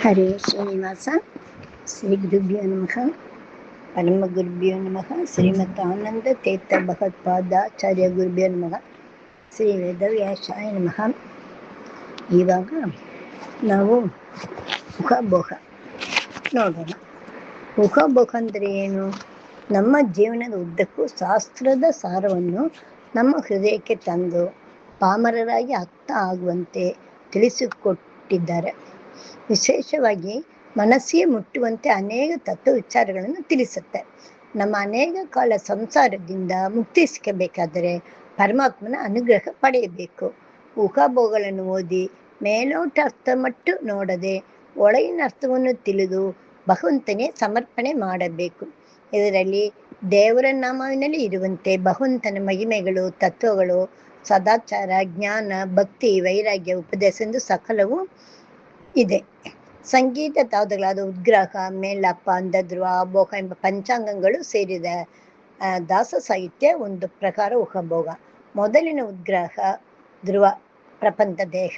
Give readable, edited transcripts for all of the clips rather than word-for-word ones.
ಹರೇ ಶ್ರೀನಿವಾಸ. ಶ್ರೀ ಗುರುಭ್ಯೋ ನಮಃ. ಪರಮ ಗುರುಭ್ಯೋ ನಮಃ. ಶ್ರೀಮತ್ ಆನಂದ ತೀರ್ಥ ಭಗವತ್ಪಾದಾಚಾರ್ಯ ಗುರುಭ್ಯೋ ನಮಃ. ಶ್ರೀ ವೇದವ್ಯಾಸಾಯ ನಮಃ. ಇವಾಗ ನಾವು ಉಪಭೋಗ ನೋಡೋಣ. ಉಪಭೋಗ ಅಂದರೆ ಏನು? ನಮ್ಮ ಜೀವನದ ಉದ್ದಕ್ಕೂ ಶಾಸ್ತ್ರದ ಸಾರವನ್ನು ನಮ್ಮ ಹೃದಯಕ್ಕೆ ತಂದು ಪಾಮರರಾಗಿ ಅರ್ಥ ಆಗುವಂತೆ ತಿಳಿಸಿಕೊಟ್ಟಿದ್ದಾರೆ. ವಿಶೇಷವಾಗಿ ಮನಸ್ಸಿಗೆ ಮುಟ್ಟುವಂತೆ ಅನೇಕ ತತ್ವ ವಿಚಾರಗಳನ್ನು ತಿಳಿಸುತ್ತೆ. ನಮ್ಮ ಅನೇಕ ಕಾಲ ಸಂಸಾರದಿಂದ ಮುಕ್ತಿ ಸಿಕ್ಕಬೇಕಾದರೆ ಪರಮಾತ್ಮನ ಅನುಗ್ರಹ ಪಡೆಯಬೇಕು. ಉಪಭೋಗಗಳನ್ನು ಓದಿ ಮೇಲೋಟ ಅರ್ಥ ಮಟ್ಟು ನೋಡದೆ ಒಳಗಿನ ಅರ್ಥವನ್ನು ತಿಳಿದು ಭಗವಂತನೇ ಸಮರ್ಪಣೆ ಮಾಡಬೇಕು. ಇದರಲ್ಲಿ ದೇವರ ನಾಮವಿನಲ್ಲಿ ಇರುವಂತೆ ಭಗವಂತನ ಮಹಿಮೆಗಳು, ತತ್ವಗಳು, ಸದಾಚಾರ, ಜ್ಞಾನ, ಭಕ್ತಿ, ವೈರಾಗ್ಯ, ಉಪದೇಶ ಎಂದು ಸಕಲವೂ ಇದೆ. ಸಂಗೀತ ತಾವುಗಳಾದ ಉದ್ಗ್ರಹ, ಮೇಲಪ್ಪ, ಅಂಧಧ್ರುವ, ಆಭೋಗ ಎಂಬ ಪಂಚಾಂಗಗಳು ಸೇರಿದ ದಾಸ ಸಾಹಿತ್ಯ ಒಂದು ಪ್ರಕಾರ ಉಪಭೋಗ. ಮೊದಲಿನ ಉದ್ಗ್ರಹ ಧ್ರುವ ಪ್ರಪಂಚ ದೇಹ,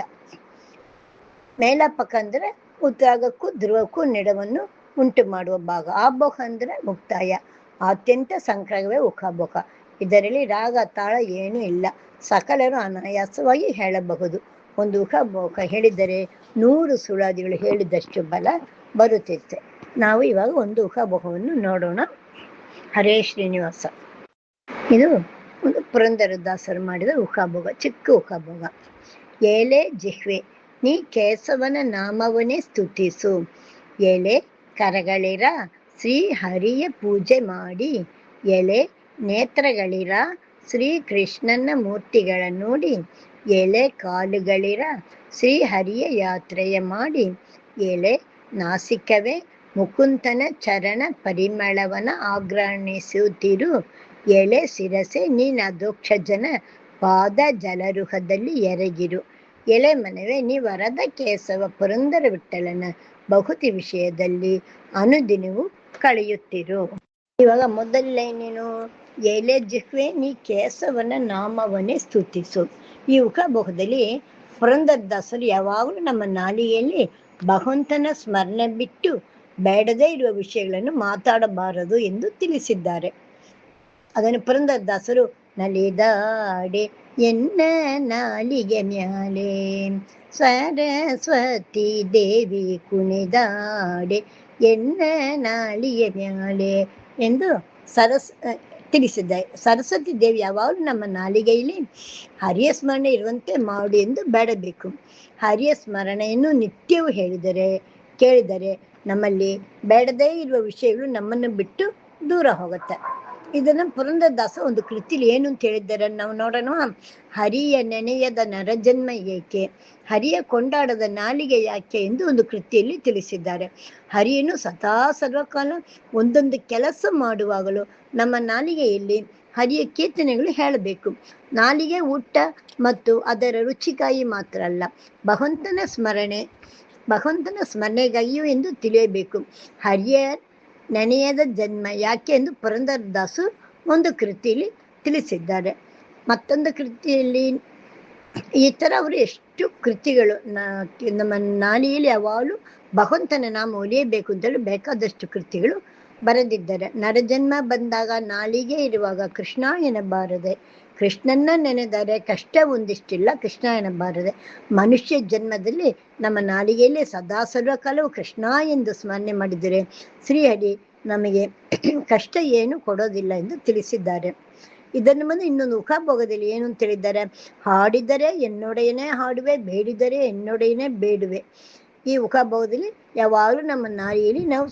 ಮೇಲಪ್ಪಕ ಅಂದರೆ ಉದ್ರಾಗಕ್ಕೂ ಧ್ರುವಕ್ಕೂ ನೆಡವನ್ನು ಉಂಟು ಮಾಡುವ ಭಾಗ. ಆಭೋಗ ಅಂದರೆ ಮುಕ್ತಾಯ, ಅತ್ಯಂತ ಸಂಕ್ರಮವೇ ಉಪಭೋಗ. ಇದರಲ್ಲಿ ರಾಗ ತಾಳ ಏನೂ ಇಲ್ಲ, ಸಕಲರು ಅನಾಯಾಸವಾಗಿ ಹೇಳಬಹುದು. ಒಂದು ಉಪಭೋಗ ಹೇಳಿದರೆ 100 ಸುಳಾದಿಗಳು ಹೇಳಿದಷ್ಟು ಬಲ ಬರುತ್ತಿತ್ತು. ನಾವು ಇವಾಗ ಒಂದು ಉಪಭೋಗವನ್ನು ನೋಡೋಣ. ಹರೇ ಶ್ರೀನಿವಾಸ. ಇದು ಒಂದು ಪುರಂದರದಾಸರು ಮಾಡಿದ ಉಪಭೋಗ, ಚಿಕ್ಕ ಉಪಭೋಗ. ಏಳೆ ಜಿಹ್ವೆ ನೀ ಕೇಶವನ ನಾಮವನ್ನೇ ಸ್ತುತಿಸು, ಎಲೆ ಕರಗಳಿರ ಶ್ರೀ ಹರಿಯ ಪೂಜೆ ಮಾಡಿ, ಎಲೆ ನೇತ್ರಗಳಿರ ಶ್ರೀ ಕೃಷ್ಣನ ಮೂರ್ತಿಗಳ ನೋಡಿ, ಎಲೆ ಕಾಲುಗಳಿರ ಶ್ರೀ ಹರಿಯ ಯಾತ್ರೆಯ ಮಾಡಿ, ಎಲೆ ನಾಸಿಕವೇ ಮುಕುಂದನ ಚರಣ ಪರಿಮಳವನ ಆಗ್ರಹಿಸುತ್ತಿರು, ಎಲೆ ಶಿರಸೆ ನೀನದೋಕ್ಷ ಜನ ಪಾದ ಜಲರುಹದಲ್ಲಿ ಎರಗಿರು, ಎಲೆ ಮನವೇ ನೀ ವರದ ಕೇಶವ ಪುರಂದರ ವಿಠಲನ ಬಹುತಿ ವಿಷಯದಲ್ಲಿ ಅನುದಿನವೂ ಕಳೆಯುತ್ತಿರು. ಇವಾಗ ಮೊದಲ ಲೈನೇನು? ಎಲೆ ಜಿಹ್ವೆ ನೀ ಕೇಶವನ ನಾಮವನ್ನೇ ಸ್ತುತಿಸು. ಈ ಉಪಭೋಗದಲ್ಲಿ ಪುರಂದರದಾಸರು ಯಾವಾಗಲೂ ನಮ್ಮ ನಾಲಿಗೆಯಲ್ಲಿ ಭಗವಂತನ ಸ್ಮರಣೆ ಬಿಟ್ಟು ಬೇಡದೇ ಇರುವ ವಿಷಯಗಳನ್ನು ಮಾತಾಡಬಾರದು ಎಂದು ತಿಳಿಸಿದ್ದಾರೆ. ಅದನ್ನು ಪುರಂದರದಾಸರು ನಲಿದಾಡೆ ಎನ್ನ ನಾಲಿಗೆ ಮ್ಯಾಲೆ ಸರಸ್ವತಿ ದೇವಿ ಕುಣಿದಾಡೆ ಎನ್ನ ನಾಲಿಗೆ ಮ್ಯಾಲೆ ಎಂದು ತಿಳಿಸಿದ್ದಾರೆ. ಸರಸ್ವತಿ ದೇವಿ ಯಾವಾಗಲೂ ನಮ್ಮ ನಾಲಿಗೆಯಲ್ಲಿ ಹರಿಯ ಸ್ಮರಣೆ ಇರುವಂತೆ ಮಾಡು ಎಂದು ಬೇಡಬೇಕು. ಹರಿಯ ಸ್ಮರಣೆಯನ್ನು ನಿತ್ಯವೂ ಕೇಳಿದರೆ ನಮ್ಮಲ್ಲಿ ಬೇಡದೇ ಇರುವ ವಿಷಯಗಳು ನಮ್ಮನ್ನು ಬಿಟ್ಟು ದೂರ ಹೋಗುತ್ತೆ. ಇದನ್ನು ಪುರಂದರದಾಸ ಒಂದು ಕೃತಿಲಿ ಏನು ಅಂತ ಹೇಳಿದ್ದಾರೆ ನಾವು ನೋಡೋಣ. ಹರಿಯ ನೆನೆಯದ ನರಜನ್ಮ ಏಕೆ, ಹರಿಯ ಕೊಂಡಾಡದ ನಾಲಿಗೆ ಯಾಕೆ ಎಂದು ಒಂದು ಕೃತಿಯಲ್ಲಿ ತಿಳಿಸಿದ್ದಾರೆ. ಹರಿಯನ್ನು ಸದಾ ಸರ್ವಕಾಲ ಒಂದೊಂದು ಕೆಲಸ ಮಾಡುವಾಗಲೂ ನಮ್ಮ ನಾಲಿಗೆಯಲ್ಲಿ ಹರಿಯ ಕೀರ್ತನೆಗಳು ಹೇಳಬೇಕು. ನಾಲಿಗೆ ಊಟ ಮತ್ತು ಅದರ ರುಚಿಗಾಗಿ ಮಾತ್ರ ಅಲ್ಲ, ಭಗವಂತನ ಸ್ಮರಣೆಗಾಗಿಯೂ ಎಂದು ತಿಳಿಯಬೇಕು. ಹರಿಯ ನೆನೆಯದ ಜನ್ಮ ಯಾಕೆ ಎಂದು ಪುರಂದರದಾಸರು ಒಂದು ಕೃತಿಯಲ್ಲಿ ತಿಳಿಸಿದ್ದಾರೆ. ಮತ್ತೊಂದು ಕೃತಿಯಲ್ಲಿ ಈ ಥರ ಅವರು ಎಷ್ಟು ಕೃತಿಗಳು ನಮ್ಮ ನಾಲಿಗೆಯಲ್ಲಿ ಯಾವಾಗಲೂ ಭಗವಂತನ ನಾಮ ಒಲಿಯಬೇಕು ಅಂತೇಳಿ ಬೇಕಾದಷ್ಟು ಕೃತಿಗಳು ಬರೆದಿದ್ದಾರೆ. ನರಜನ್ಮ ಬಂದಾಗ ನಾಲಿಗೆ ಇರುವಾಗ ಕೃಷ್ಣ ಎನ್ನಬಾರದೆ, ಕೃಷ್ಣನ್ನ ನೆನೆದರೆ ಕಷ್ಟ ಒಂದಿಷ್ಟಿಲ್ಲ ಕೃಷ್ಣ ಎನ್ನಬಾರದೆ. ಮನುಷ್ಯ ಜನ್ಮದಲ್ಲಿ ನಮ್ಮ ನಾಲಿಗೆಯಲ್ಲಿ ಸದಾ ಸರ್ವಕಾಲವು ಕೃಷ್ಣ ಎಂದು ಸ್ಮರಣೆ ಮಾಡಿದರೆ ಶ್ರೀಹರಿ ನಮಗೆ ಕಷ್ಟ ಏನು ಕೊಡೋದಿಲ್ಲ ಎಂದು ತಿಳಿಸಿದ್ದಾರೆ. ಇದನ್ನು ಬಂದು ಇನ್ನೊಂದು ಉಪಭೋಗದಲ್ಲಿ ಏನು ಅಂತ ಹೇಳಿದ್ದಾರೆ? ಹಾಡಿದರೆ ಎನ್ನೊಡೆಯನೇ ಹಾಡುವೆ, ಬೇಡಿದರೆ ಎನ್ನೊಡೆಯನೇ ಬೇಡುವೆ. ಈ ಉಪಭೋಗದಲ್ಲಿ ಯಾವಾಗಲೂ ನಮ್ಮ ನಾಲಿಗೆಯಲ್ಲಿ ನಾವು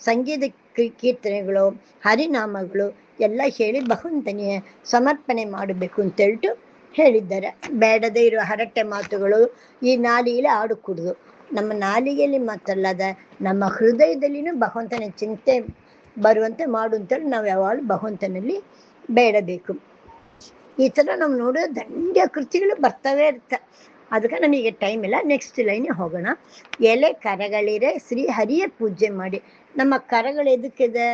ಸಂಗೀತ ಕೀರ್ತನೆಗಳು, ಹರಿನಾಮಗಳು ಎಲ್ಲ ಹೇಳಿ ಭಗವಂತನಿಗೆ ಸಮರ್ಪಣೆ ಮಾಡಬೇಕು ಅಂತೇಳ್ಬಿಟ್ಟು ಹೇಳಿದ್ದಾರೆ. ಬೇಡದೇ ಇರುವ ಹರಟೆ ಮಾತುಗಳು ಈ ನಾಲಿಗೆಯಲ್ಲಿ ಆಡಕೂಡದು. ನಮ್ಮ ನಾಲಿಗೆಯಲ್ಲಿ ಮಾತ್ರಲ್ಲದ ನಮ್ಮ ಹೃದಯದಲ್ಲಿನೂ ಭಗವಂತನ ಚಿಂತೆ ಬರುವಂತೆ ಮಾಡು ಅಂತೇಳಿ ನಾವು ಯಾವಾಗಲೂ ಭಗವಂತನಲ್ಲಿ ಬೇಡಬೇಕು. ಈ ಥರ ನಾವು ನೋಡೋ ದಂಡ್ಯ ಕೃತಿಗಳು ಬರ್ತವೇ ಇರುತ್ತೆ. ಅದಕ್ಕೆ ನಮಗೆ ಟೈಮ್ ಇಲ್ಲ. ನೆಕ್ಸ್ಟ್ ಲೈನಿಗೆ ಹೋಗೋಣ. ಎಲೆ ಕರಗಳಿರೆ ಶ್ರೀ ಹರಿಯ ಪೂಜೆ ಮಾಡಿ. ನಮ್ಮ ಕರಗಳು ಎದಕ್ಕಿದೆ?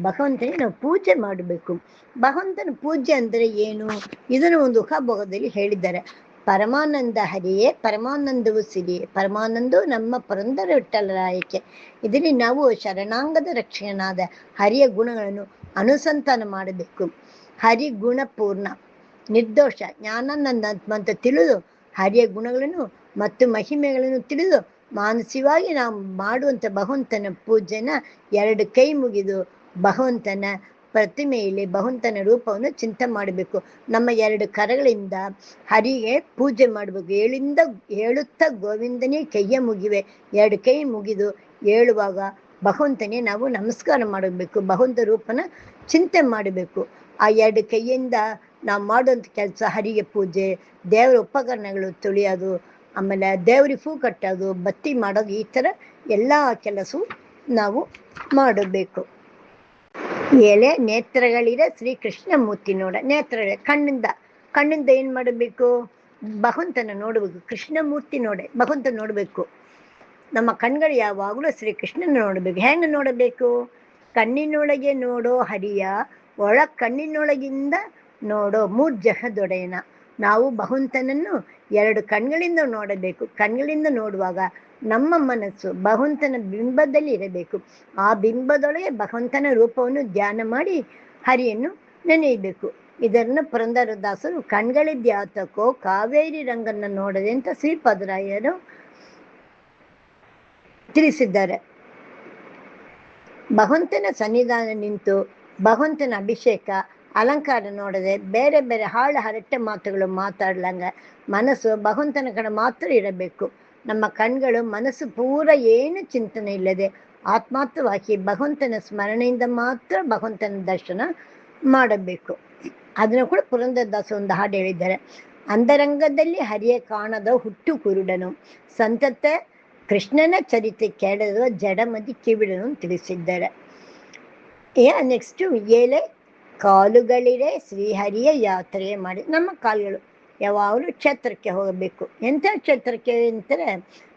ಭಗವಂತನಿಗೆ ನಾವು ಪೂಜೆ ಮಾಡಬೇಕು. ಭಗವಂತನ ಪೂಜೆ ಅಂದರೆ ಏನು? ಇದನ್ನು ಒಂದು ಉಪಭೋಗದಲ್ಲಿ ಹೇಳಿದ್ದಾರೆ. ಪರಮಾನಂದ ಹರಿಯೇ ಪರಮಾನಂದವು ಸಿರಿಯೇ. ಪರಮಾನಂದವು ನಮ್ಮ ಪುರಂದರ ವಿಠ್ಠಲರಾಯಕ್ಕೆ. ಇದರಲ್ಲಿ ನಾವು ಶರಣಾಂಗದ ರಕ್ಷಣನಾದ ಹರಿಯ ಗುಣಗಳನ್ನು ಅನುಸಂಧಾನ ಮಾಡಬೇಕು. ಹರಿ ಗುಣಪೂರ್ಣ ನಿರ್ದೋಷ ಜ್ಞಾನಾನಂದ ಅಂತ ತಿಳಿದು ಹರಿಯ ಗುಣಗಳನ್ನು ಮತ್ತು ಮಹಿಮೆಗಳನ್ನು ತಿಳಿದು ಮಾನಸಿಕವಾಗಿ ನಾವು ಮಾಡುವಂಥ ಭಗವಂತನ ಪೂಜೆನ 2 ಕೈ ಮುಗಿದು ಭಗವಂತನ ಪ್ರತಿಮೆಯಲ್ಲಿ ಭಗವಂತನ ರೂಪವನ್ನು ಚಿಂತೆ ಮಾಡಬೇಕು. ನಮ್ಮ 2 ಕರಗಳಿಂದ ಹರಿಗೆ ಪೂಜೆ ಮಾಡಬೇಕು. ಹೇಳುತ್ತಾ ಗೋವಿಂದನೇ ಕೈಯ ಮುಗಿವೆ. 2 ಕೈ ಮುಗಿದು ಹೇಳುವಾಗ ಭಗವಂತನೇ ನಾವು ನಮಸ್ಕಾರ ಮಾಡಬೇಕು. ಭಗವಂತ ರೂಪನ ಚಿಂತೆ ಮಾಡಬೇಕು. ಆ 2 ಕೈಯಿಂದ ನಾವು ಮಾಡುವಂಥ ಕೆಲಸ ಹರಿಗೆ ಪೂಜೆ, ದೇವರ ಉಪಕರಣಗಳು ತೊಳೆಯೋದು, ಆಮೇಲೆ ದೇವ್ರಿಗೆ ಹೂ ಕಟ್ಟೋದು, ಬತ್ತಿ ಮಾಡೋದು, ಈ ಥರ ಎಲ್ಲ ಕೆಲಸವು ನಾವು ಮಾಡಬೇಕು. ಎಲೆ ನೇತ್ರಗಳಿದೆ ಶ್ರೀಕೃಷ್ಣ ಮೂರ್ತಿ ನೋಡ. ನೇತ್ರಗಳೇ ಕಣ್ಣಿಂದ ಏನು ಮಾಡಬೇಕು? ಭಗವಂತನ ನೋಡಬೇಕು. ಕೃಷ್ಣ ಮೂರ್ತಿ ನೋಡೆ ಭಗವಂತ ನೋಡಬೇಕು. ನಮ್ಮ ಕಣ್ಗಳು ಯಾವಾಗಲೂ ಶ್ರೀಕೃಷ್ಣನ ನೋಡಬೇಕು. ಹೆಂಗೆ ನೋಡಬೇಕು? ಕಣ್ಣಿನೊಳಗೆ ನೋಡೋ ಹರಿಯ ಕಣ್ಣಿನೊಳಗಿಂದ ನೋಡೋ ಮೂರ್ಜಹದೊಡೆಯನ. ನಾವು ಭಗವಂತನನ್ನು 2 ಕಣ್ಗಳಿಂದ ನೋಡಬೇಕು. ಕಣ್ಗಳಿಂದ ನೋಡುವಾಗ ನಮ್ಮ ಮನಸ್ಸು ಭಗವಂತನ ಬಿಂಬದಲ್ಲಿ ಇರಬೇಕು. ಆ ಬಿಂಬದೊಳಗೆ ಭಗವಂತನ ರೂಪವನ್ನು ಧ್ಯಾನ ಮಾಡಿ ಹರಿಯನ್ನು ನೆನೆಯಬೇಕು. ಇದನ್ನು ಪುರಂದರದಾಸರು ಕಣ್ಗಳಿದ್ಯಾತಕೋ ಕಾವೇರಿ ರಂಗನ್ನ ನೋಡದೆ ಅಂತ ಶ್ರೀಪಾದರಾಯರು ತಿಳಿಸಿದ್ದಾರೆ. ಭಗವಂತನ ಸನ್ನಿಧಾನ ನಿಂತು ಭಗವಂತನ ಅಭಿಷೇಕ ಅಲಂಕಾರ ನೋಡದೆ ಬೇರೆ ಬೇರೆ ಹಾಳು ಹರಟೆ ಮಾತುಗಳು ಮಾತಾಡ್ಲಂಗ ಮನಸ್ಸು ಭಗವಂತನ ಕಡೆ ಮಾತ್ರ ಇರಬೇಕು. ನಮ್ಮ ಕಣ್ಗಳು ಮನಸ್ಸು ಪೂರ ಏನು ಚಿಂತನೆ ಇಲ್ಲದೆ ಆತ್ಮಾರ್ಥವಾಗಿ ಭಗವಂತನ ಸ್ಮರಣೆಯಿಂದ ಮಾತ್ರ ಭಗವಂತನ ದರ್ಶನ ಮಾಡಬೇಕು. ಅದನ್ನು ಕೂಡ ಪುರಂದರದಾಸ ಒಂದು ಹಾಡು ಹೇಳಿದ್ದಾರೆ. ಅಂತರಂಗದಲ್ಲಿ ಹರಿಯ ಕಾಣದ ಹುಟ್ಟು ಕುರುಡನು, ಸಂತತ ಕೃಷ್ಣನ ಚರಿತೆ ಕೇಳದ ಜಡಮದಿ ಕಿವಿಡನು ತಿಳಿಸಿದ್ದಾರೆ. ನೆಕ್ಸ್ಟ್ ಏಳೆ ಕಾಲುಗಳಿರೆ ಶ್ರೀಹರಿಯ ಯಾತ್ರೆ ಮಾಡಿ. ನಮ್ಮ ಕಾಲುಗಳು ಯಾವಾಗಲೂ ಕ್ಷೇತ್ರಕ್ಕೆ ಹೋಗಬೇಕು. ಎಂಥ ಕ್ಷೇತ್ರಕ್ಕೆ ಅಂತಾರೆ?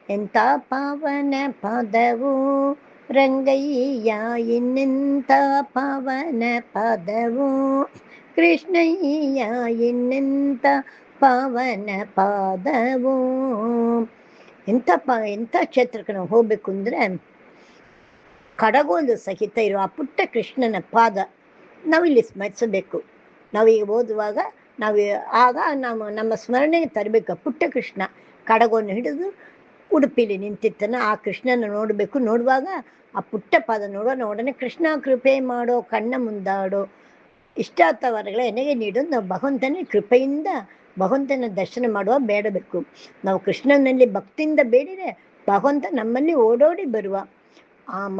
ಎಂಥ ಪಾವನ ಪದವು ರಂಗಯ್ಯ, ಇನ್ನೆಂಥ ಪಾವನ ಪದವು ಕೃಷ್ಣಯ್ಯ, ಇನ್ನೆಂಥ ಪಾವನ ಪಾದವು. ಎಂಥ ಕ್ಷೇತ್ರಕ್ಕೆ ನಾವು ಹೋಗ್ಬೇಕು ಅಂದ್ರೆ ಕಡಗೋಲು ಸಹಿತ ಇರುವ ಆ ಪುಟ್ಟ ಕೃಷ್ಣನ ಪಾದ ನಾವಿಲ್ಲಿ ಸ್ಮರಿಸಬೇಕು. ನಾವೀಗ ಓದುವಾಗ ನಮ್ಮ ಸ್ಮರಣೆಗೆ ತರಬೇಕು. ಪುಟ್ಟ ಕೃಷ್ಣ ಕಡಗೋನ್ನು ಹಿಡಿದು ಉಡುಪಿಲಿ ನಿಂತಿತ್ತನ ಆ ಕೃಷ್ಣನ ನೋಡಬೇಕು. ನೋಡುವಾಗ ಆ ಪುಟ್ಟ ಪಾದ ನೋಡೋಣ ಕೃಷ್ಣ ಕೃಪೆ ಮಾಡೋ, ಕಣ್ಣ ಮುಂದಾಡೋ, ಇಷ್ಟಾರ್ಥವರಗಳ ಎನೆಗೆ ನೀಡೋದು. ನಾವು ಭಗವಂತನ ಕೃಪೆಯಿಂದ ಭಗವಂತನ ದರ್ಶನ ಮಾಡುವ ಬೇಡಬೇಕು. ನಾವು ಕೃಷ್ಣನಲ್ಲಿ ಭಕ್ತಿಯಿಂದ ಬೇಡಿದರೆ ಭಗವಂತ ನಮ್ಮಲ್ಲಿ ಓಡೋಡಿ ಬರುವ.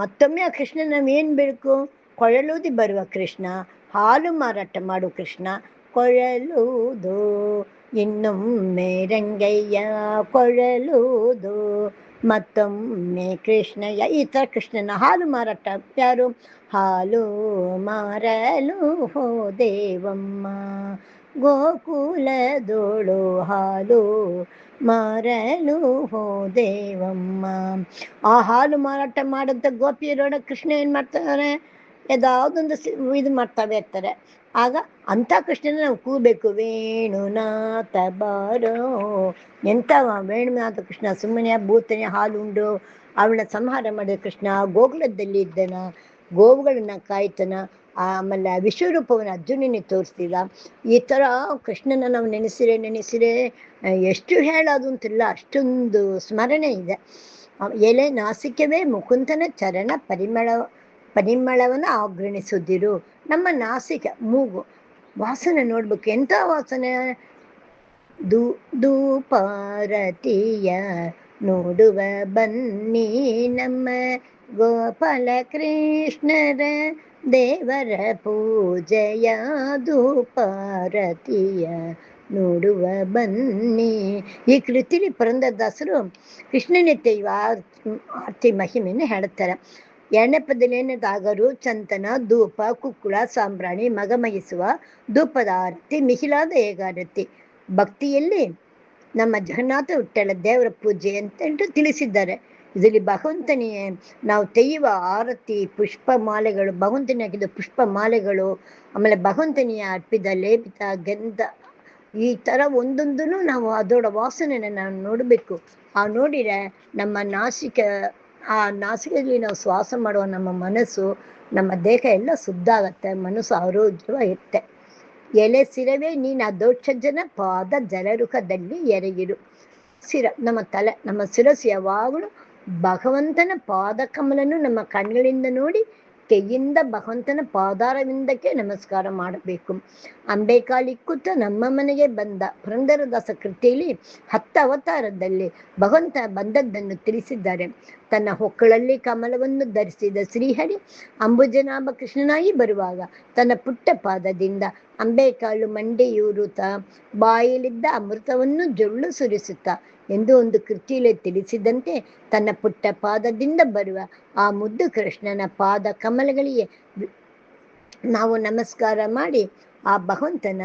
ಮತ್ತೊಮ್ಮೆ ಆ ಕೃಷ್ಣ ನಾವೇನು ಬೇಕು? ಕೊಳಲೂದಿ ಬರುವ ಕೃಷ್ಣ, ಹಾಲು ಮಾರಾಟ ಮಾಡು ಕೃಷ್ಣ, ಕೊಳಲೂದು ಇನ್ನೊಮ್ಮೆ ರಂಗಯ್ಯ ಕೊಳಲೂದು ಮತ್ತೊಮ್ಮೆ ಕೃಷ್ಣಯ್ಯ. ಈ ಥರ ಕೃಷ್ಣನ ಹಾಲು ಮಾರಾಟ ಯಾರು? ಹಾಲು ಮಾರಲು ಹೋದೇವಮ್ಮ ಗೋಕುಲದೋಳು ಹಾಲು ಮಾರಲು ಹೋದೇವಮ್ಮ. ಆ ಹಾಲು ಮಾರಾಟ ಮಾಡಂತ ಗೋಪಿಯರೋಡ ಕೃಷ್ಣ ಏನು ಮಾಡ್ತಾರೆ? ಯಾವುದೊಂದು ಇದು ಮಾಡ್ತಾವೆ ಇರ್ತಾರೆ. ಆಗ ಅಂಥ ಕೃಷ್ಣನ ನಾವು ಕೂಬೇಕು. ವೇಣುನಾಥ ಬಾರೋ. ಎಂಥ ವೇಣುನಾಥ ಕೃಷ್ಣ ಸುಮ್ಮನೆ ಭೂತನೆ ಹಾಲು ಉಂಡು ಅವಳ ಸಂಹಾರ ಮಾಡಿದ ಕೃಷ್ಣ ಗೋಕುಲದಲ್ಲಿ ಇದ್ದನ, ಗೋವುಗಳನ್ನ ಕಾಯ್ತನ. ಆಮೇಲೆ ವಿಶ್ವರೂಪವನ್ನು ಅರ್ಜುನನಿಗೆ ತೋರಿಸ್ತಿಲ್ಲ. ಈ ಥರ ಕೃಷ್ಣನ ನಾವು ನೆನೆಸಿರೆ ಎಷ್ಟು ಹೇಳೋದು ಅಂತಿಲ್ಲ, ಅಷ್ಟೊಂದು ಸ್ಮರಣೆ ಇದೆ. ಎಲೆ ನಾಸಿಕವೇ ಮುಕುಂದನ ಚರಣ ಪರಿಮಳವನ್ನು ಆಗ್ರಣಿಸುದಿರು. ನಮ್ಮ ನಾಸಿಕ ಮೂಗು ವಾಸನೆ ನೋಡ್ಬೇಕು. ಎಂಥ ವಾಸನೆ? ಧೂಪಾರತಿಯ ನೋಡುವ ಬನ್ನಿ ನಮ್ಮ ಗೋಪಾಲ ಕೃಷ್ಣರ ದೇವರ ಪೂಜೆಯ ಧೂಪಾರತಿಯ ನೋಡುವ ಬನ್ನಿ. ಈ ಕೃತಿಲಿ ಪುರಂದರದಾಸರು ಕೃಷ್ಣನ ಆರತಿ ಮಹಿಮೆಯನ್ನು ಹೇಳ್ತಾರೆ. 2ನೇ ಪದದಲ್ಲಿ ಏನದಾಗರು ಚಂತನ ಧೂಪ ಕುಕ್ಕುಳ ಸಾಂಬ್ರಾಣಿ ಮಗಮಗಿಸುವ ಧೂಪದ ಆರತಿ ಮಿಹಿಲಾದ ಏಗಾರತಿ. ಭಕ್ತಿಯಲ್ಲಿ ನಮ್ಮ ಜಗನ್ನಾಥ ವಿಠ್ಠಲ ದೇವರ ಪೂಜೆ ಅಂತ ತಿಳಿಸಿದ್ದಾರೆ. ಇದರಲ್ಲಿ ಭಗವಂತನಿಗೆ ನಾವು ತೆಯ್ಯುವ ಆರತಿ ಪುಷ್ಪ ಮಾಲೆಗಳು, ಭಗವಂತನಿಗೆ ಹಾಕಿದ ಪುಷ್ಪ ಮಾಲೆಗಳು, ಆಮೇಲೆ ಭಗವಂತನಿಗೆ ಅರ್ಪಿದ ಲೇಪಿತ ಗಂಧ ಈ ತರ ಒಂದೊಂದನ್ನು ನಾವು ಅದೋಡ ವಾಸನೆನ ನಾವು ನೋಡಬೇಕು. ಆ ನೋಡಿದ್ರೆ ನಮ್ಮ ಆ ನಾಸಿಕೆಯಲ್ಲಿ ನಾವು ಶ್ವಾಸ ಮಾಡುವ ನಮ್ಮ ಮನಸ್ಸು, ನಮ್ಮ ದೇಹ ಎಲ್ಲ ಶುದ್ಧ ಆಗತ್ತೆ, ಮನಸ್ಸು ಆರೋಗ್ಯವಾಗಿರುತ್ತೆ. ಎಲೆ ಸಿರವೇ ನೀನು ಅದೋಕ್ಷ ಜನ ಪಾದ ಜಲರುಖದಲ್ಲಿ ಎರಗಿರು. ನಮ್ಮ ತಲೆ, ನಮ್ಮ ಶಿರಸ್ಸು ಯಾವಾಗಲೂ ಭಗವಂತನ ಪಾದ ಕಮಲನ್ನು ನಮ್ಮ ಕಣ್ಗಳಿಂದ ನೋಡಿ ಕೈಯಿಂದ ಭಗವಂತನ ಪಾದಾರವಿಂದಕ್ಕೆ ನಮಸ್ಕಾರ ಮಾಡಬೇಕು. ಅಂಬೇಕಾಲಿಕ್ಕುತ್ತ ನಮ್ಮ ಮನೆಗೆ ಬಂದ ಪುರಂದರದಾಸ ಕೃತಿಯಲ್ಲಿ 10 ಅವತಾರದಲ್ಲಿ ಭಗವಂತ ಬಂದದ್ದನ್ನು ತಿಳಿಸಿದ್ದಾರೆ. ತನ್ನ ಹೊಕ್ಕಳಲ್ಲಿ ಕಮಲವನ್ನು ಧರಿಸಿದ ಶ್ರೀಹರಿ ಅಂಬುಜನಾಭ ಕೃಷ್ಣನಾಗಿ ಬರುವಾಗ ತನ್ನ ಪುಟ್ಟ ಪಾದದಿಂದ ಅಂಬೇಕಾಳು ಮಂಡೆಯೂರುತ್ತ ಬಾಯಲ್ಲಿದ್ದ ಅಮೃತವನ್ನು ಜೊಳ್ಳು ಸುರಿಸುತ್ತಾ ಎಂದು ಒಂದು ಕೃತಿಯಲ್ಲಿ ತಿಳಿಸಿದಂತೆ, ತನ್ನ ಪುಟ್ಟ ಪಾದದಿಂದ ಬರುವ ಆ ಮುದ್ದು ಕೃಷ್ಣನ ಪಾದ ಕಮಲಗಳಿಗೆ ನಾವು ನಮಸ್ಕಾರ ಮಾಡಿ ಆ ಭಗವಂತನ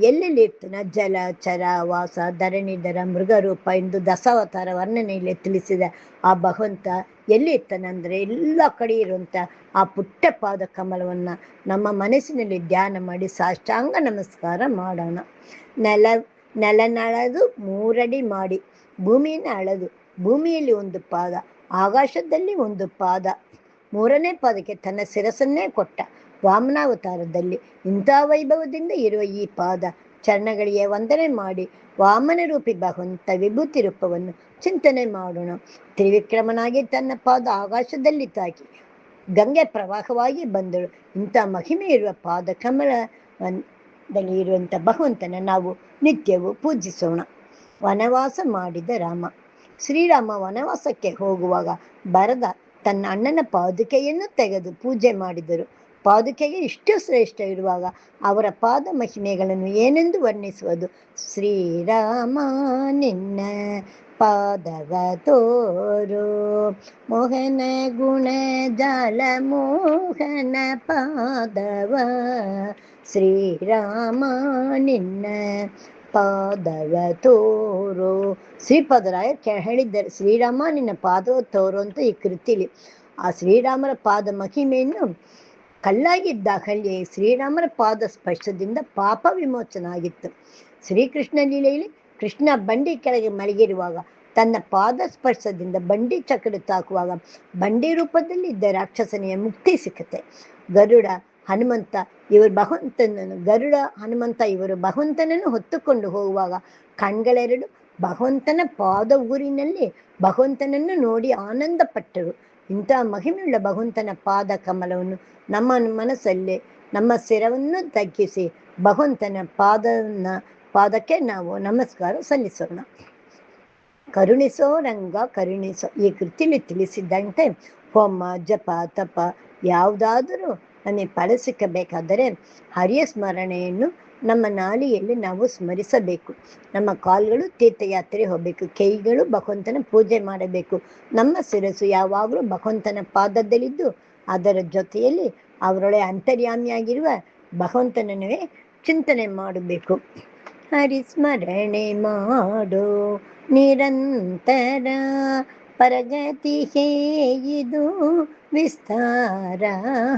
ಎಲ್ಲೆಲ್ಲಿರ್ತಾನ ಜಲ ಚರ ವಾಸ ಧರಣಿಧರ ಮೃಗರೂಪ ಎಂದು ದಶಾವತಾರ ವರ್ಣನೆಯಲ್ಲಿ ತಿಳಿಸಿದ ಆ ಭಗವಂತ ಎಲ್ಲಿರ್ತಾನಂದ್ರೆ ಎಲ್ಲ ಕಡೆ ಇರುವಂತ ಆ ಪುಟ್ಟ ಪಾದ ಕಮಲವನ್ನ ನಮ್ಮ ಮನಸ್ಸಿನಲ್ಲಿ ಧ್ಯಾನ ಮಾಡಿ ಸಾಷ್ಟಾಂಗ ನಮಸ್ಕಾರ ಮಾಡೋಣ. ನೆಲನಳದು 3 ಅಡಿ ಮಾಡಿ ಭೂಮಿಯನ್ನು ಅಳದು ಭೂಮಿಯಲ್ಲಿ ಒಂದು ಪಾದ, ಆಕಾಶದಲ್ಲಿ ಒಂದು ಪಾದ, 3ನೇ ಪಾದಕ್ಕೆ ತನ್ನ ಶಿರಸನ್ನೇ ಕೊಟ್ಟ ವಾಮನಾವತಾರದಲ್ಲಿ ಇಂಥ ವೈಭವದಿಂದ ಇರುವ ಈ ಪಾದ ಚರಣಗಳಿಗೆ ವಂದನೆ ಮಾಡಿ ವಾಮನ ರೂಪಿ ಭಗವಂತ ವಿಭೂತಿ ರೂಪವನ್ನು ಚಿಂತನೆ ಮಾಡೋಣ. ತ್ರಿವಿಕ್ರಮನಾಗಿ ತನ್ನ ಪಾದ ಆಕಾಶದಲ್ಲಿ ತಾಕಿ ಗಂಗೆ ಪ್ರವಾಹವಾಗಿ ಬಂದಳು. ಇಂಥ ಮಹಿಮೆ ಇರುವ ಪಾದ ಕಮಲದಲ್ಲಿ ಇರುವಂಥ ಭಗವಂತನ ನಾವು ನಿತ್ಯವೂ ಪೂಜಿಸೋಣ. ವನವಾಸ ಮಾಡಿದ ರಾಮ. ಶ್ರೀರಾಮ ವನವಾಸಕ್ಕೆ ಹೋಗುವಾಗ ಬರದ ತನ್ನ ಅಣ್ಣನ ಪಾದುಕೆಯನ್ನು ತೆಗೆದು ಪೂಜೆ ಮಾಡಿದರು. ಪಾದುಕೆಗೆ ಇಷ್ಟು ಶ್ರೇಷ್ಠ ಇರುವಾಗ ಅವರ ಪಾದ ಮಹಿಮೆಗಳನ್ನು ಏನೆಂದು ವರ್ಣಿಸುವುದು? ಶ್ರೀರಾಮ ನಿನ್ನ ಪಾದವ ತೋರು ಮೋಹನ ಗುಣ ಜಾಲ ಮೋಹನ ಪಾದವ, ಶ್ರೀರಾಮ ನಿನ್ನ ಪಾದವ ತೋರು. ಶ್ರೀಪಾದರಾಯ ಹೇಳಿದ್ದಾರೆ, ಶ್ರೀರಾಮ ನಿನ್ನ ಪಾದವ ತೋರು ಅಂತ ಈ ಕೃತಿಲಿ. ಆ ಶ್ರೀರಾಮರ ಪಾದ ಮಹಿಮೆಯನ್ನು ಕಲ್ಲಾಗಿದ್ದ ಹಳ್ಳಿ ಶ್ರೀರಾಮರ ಪಾದ ಸ್ಪರ್ಶದಿಂದ ಪಾಪ ವಿಮೋಚನ ಆಗಿತ್ತು. ಶ್ರೀಕೃಷ್ಣ ಲೀಲೆಯಲ್ಲಿ ಕೃಷ್ಣ ಬಂಡಿ ಕೆಳಗೆ ಮಲಗಿರುವಾಗ ತನ್ನ ಪಾದ ಸ್ಪರ್ಶದಿಂದ ಬಂಡಿ ಚಕ್ರ ತಾಕುವಾಗ ಬಂಡಿ ರೂಪದಲ್ಲಿ ಇದ್ದ ರಾಕ್ಷಸನಿಯ ಮುಕ್ತಿ ಸಿಕ್ಕತೆ. ಗರುಡ ಹನುಮಂತ ಇವರು ಭಗವಂತನನ್ನು ಹೊತ್ತುಕೊಂಡು ಹೋಗುವಾಗ ಕಣ್ಗಳೆರಡು ಭಗವಂತನ ಪಾದ ಊರಿನಲ್ಲಿ ಭಗವಂತನನ್ನು ನೋಡಿ ಆನಂದ ಪಟ್ಟರು. ಇಂಥ ಮಹಿಮೆಯುಳ್ಳ ಭಗವಂತನ ಪಾದ ಕಮಲವನ್ನು ನಮ್ಮ ಮನಸ್ಸಲ್ಲಿ ನಮ್ಮ ಶಿರವನ್ನು ತಗ್ಗಿಸಿ ಭಗವಂತನ ಪಾದಕ್ಕೆ ನಾವು ನಮಸ್ಕಾರ ಸಲ್ಲಿಸೋಣ. ಕರುಣಿಸೋ ರಂಗ ಕರುಣಿಸೋ ಈ ಕೃತಿಯಲ್ಲಿ ತಿಳಿಸಿದ್ದಂತೆ ಹೋಮ ಜಪ ತಪ ಯಾವುದಾದರೂ ನಮಗೆ ಫಲ ಸಿಕ್ಕಬೇಕಾದರೆ ಹರಿಯ ಸ್ಮರಣೆಯನ್ನು ನಮ್ಮ ನಾಲಿಯಲ್ಲಿ ನಾವು ಸ್ಮರಿಸಬೇಕು. ನಮ್ಮ ಕಾಲುಗಳು ತೀರ್ಥಯಾತ್ರೆ ಹೋಗಬೇಕು, ಕೈಗಳು ಭಗವಂತನ ಪೂಜೆ ಮಾಡಬೇಕು. ನಮ್ಮ ಶಿರಸ್ಸು ಯಾವಾಗಲೂ ಭಗವಂತನ ಪಾದದಲ್ಲಿದ್ದು ಅದರ ಜೊತೆಯಲ್ಲಿ ಅವರೊಳೆ ಅಂತರ್ಯಾಮಿಯಾಗಿರುವ ಭಗವಂತನನ್ನೇ ಚಿಂತನೆ ಮಾಡಬೇಕು. ಹರಿಸ್ಮರಣೆ ಮಾಡೋ ನಿರಂತರ ಪ್ರಗತಿ ಹೇಗಿದು ವಿಸ್ತಾರ.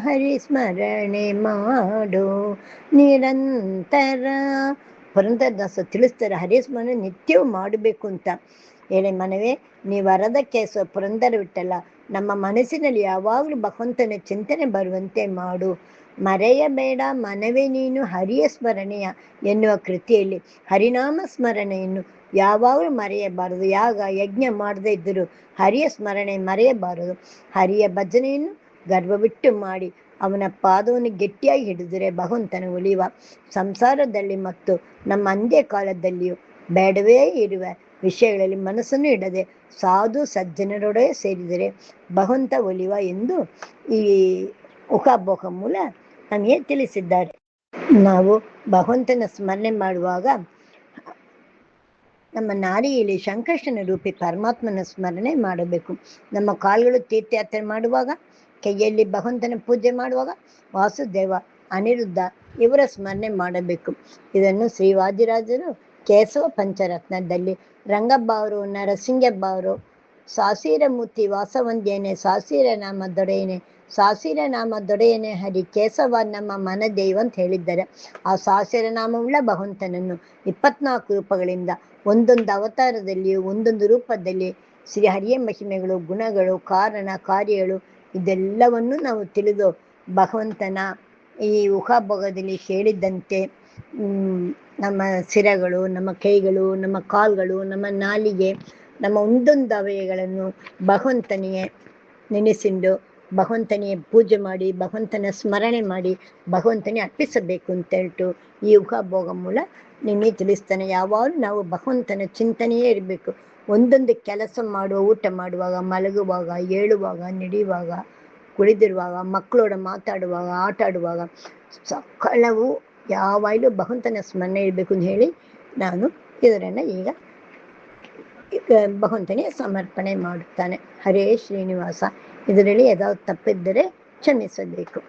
ಹರಿಸ್ಮರಣೆ ಮಾಡೋ ನಿರಂತರ. ಪುರಂದರದಾಸ ತಿಳಿಸ್ತಾರೆ ಹರಿಸ್ಮರಣೆ ನಿತ್ಯವೂ ಮಾಡಬೇಕು ಅಂತ ಹೇಳಿ. ಮನವೇ ನೀ ವರದ ಕೇಸೋ ಪುರಂದರ ವಿಠಲ, ನಮ್ಮ ಮನಸ್ಸಿನಲ್ಲಿ ಯಾವಾಗಲೂ ಭಗವಂತನ ಚಿಂತನೆ ಬರುವಂತೆ ಮಾಡು. ಮರೆಯಬೇಡ ಮನವೇ ನೀನು ಹರಿಯ ಸ್ಮರಣೆಯ ಎನ್ನುವ ಕೃತಿಯಲ್ಲಿ ಹರಿನಾಮ ಸ್ಮರಣೆಯನ್ನು ಯಾವಾಗಲೂ ಮರೆಯಬಾರದು. ಯಾಗ ಯಜ್ಞ ಮಾಡದೇ ಇದ್ದರೂ ಹರಿಯ ಸ್ಮರಣೆ ಮರೆಯಬಾರದು. ಹರಿಯ ಭಜನೆಯನ್ನು ಗರ್ವವಿಟ್ಟು ಮಾಡಿ ಅವನ ಪಾದವನ್ನು ಗಟ್ಟಿಯಾಗಿ ಹಿಡಿದರೆ ಭಗವಂತನ ಒಲಿಯುವ. ಸಂಸಾರದಲ್ಲಿ ಮತ್ತು ನಮ್ಮ ಅಂತ್ಯ ಕಾಲದಲ್ಲಿಯೂ ಬೇಡವೇ ಇರುವ ವಿಷಯಗಳಲ್ಲಿ ಮನಸ್ಸನ್ನು ಇಡದೆ ಸಾಧು ಸಜ್ಜನರೊಡನೆ ಸೇರಿದರೆ ಭಗವಂತ ಒಲಿಯುವ ಎಂದು ಈ ಉಖಾಬೋಹ ಮೂಲ ನಮಗೆ ತಿಳಿಸಿದ್ದಾರೆ. ನಾವು ಭಗವಂತನ ಸ್ಮರಣೆ ಮಾಡುವಾಗ ನಮ್ಮ ನಾಡಿಯಲ್ಲಿ ಸಂಕರ್ಷಣ ರೂಪಿ ಪರಮಾತ್ಮನ ಸ್ಮರಣೆ ಮಾಡಬೇಕು. ನಮ್ಮ ಕಾಲುಗಳು ತೀರ್ಥಯಾತ್ರೆ ಮಾಡುವಾಗ, ಕೈಯಲ್ಲಿ ಭಗವಂತನ ಪೂಜೆ ಮಾಡುವಾಗ ವಾಸುದೇವ ಅನಿರುದ್ಧ ಇವರ ಸ್ಮರಣೆ ಮಾಡಬೇಕು. ಇದನ್ನು ಶ್ರೀವಾದಿರಾಜರು ಕೇಶವ ಪಂಚರತ್ನದಲ್ಲಿ ರಂಗಬ್ಬಾವರು ನರಸಿಂಗಬ್ಬಾವರು ಸಾಸೀರ ಮೂರ್ತಿ ವಾಸವಂದ್ಯೇನೆ ಸಾಸೀರ ನಾಮ ದೊಡೆಯನೆ ಸಾಸಿರ ನಾಮ ದೊಡೆಯನೆ ಹರಿ ಕೇಶವ ನಮ್ಮ ಮನ ದೈವ ಅಂತ ಹೇಳಿದ್ದಾರೆ. ಆ ಸಾಸಿರ ನಾಮವುಳ್ಳ ಭಗವಂತನನ್ನು 24 ರೂಪಗಳಿಂದ ಒಂದೊಂದು ಅವತಾರದಲ್ಲಿ ಒಂದೊಂದು ರೂಪದಲ್ಲಿ ಶ್ರೀ ಹರಿಯ ಮಹಿಮೆಗಳು, ಗುಣಗಳು, ಕಾರಣ ಕಾರ್ಯಗಳು ಇದೆಲ್ಲವನ್ನು ನಾವು ತಿಳಿದು ಭಗವಂತನ ಈ ಉಹಾಭೋಗದಲ್ಲಿ ಹೇಳಿದ್ದಂತೆ ನಮ್ಮ ಸಿರಗಳು, ನಮ್ಮ ಕೈಗಳು, ನಮ್ಮ ಕಾಲುಗಳು, ನಮ್ಮ ನಾಲಿಗೆ, ನಮ್ಮ ಒಂದೊಂದು ಅವಯಗಳನ್ನು ಭಗವಂತನಿಗೆ ನೆನೆಸಿಂಡು ಭಗವಂತನಿಗೆ ಪೂಜೆ ಮಾಡಿ ಭಗವಂತನ ಸ್ಮರಣೆ ಮಾಡಿ ಭಗವಂತನಿಗೆ ಅರ್ಪಿಸಬೇಕು ಅಂತ ಹೇಳ್ತು ಈ ಉಹಾಭೋಗ ಮೂಲ ನಿನ್ನೆ ತಿಳಿಸ್ತಾನೆ. ಯಾವಾಗಲೂ ನಾವು ಭಗವಂತನ ಚಿಂತನೆಯೇ ಇರಬೇಕು. ಒಂದೊಂದು ಕೆಲಸ ಮಾಡುವ, ಊಟ ಮಾಡುವಾಗ, ಮಲಗುವಾಗ, ಏಳುವಾಗ, ನಡೆಯುವಾಗ, ಕುಳಿದಿರುವಾಗ, ಮಕ್ಕಳೋಡ ಮಾತಾಡುವಾಗ, ಆಟ ಆಡುವಾಗ ಸಕಲವು ಯಾವಾಗಲೂ ಭಗವಂತನ ಸ್ಮರಣೆ ಇರಬೇಕು ಅಂತ ಹೇಳಿ ನಾನು ಇದರನ್ನು ಈಗ ಭಗವಂತನಿಗೆ ಸಮರ್ಪಣೆ ಮಾಡುತ್ತಾನೆ. ಹರೇ ಶ್ರೀನಿವಾಸ. ಇದರಲ್ಲಿ ಯಾವ್ದಾದ್ರು ತಪ್ಪಿದ್ದರೆ ಕ್ಷಮಿಸಬೇಕು.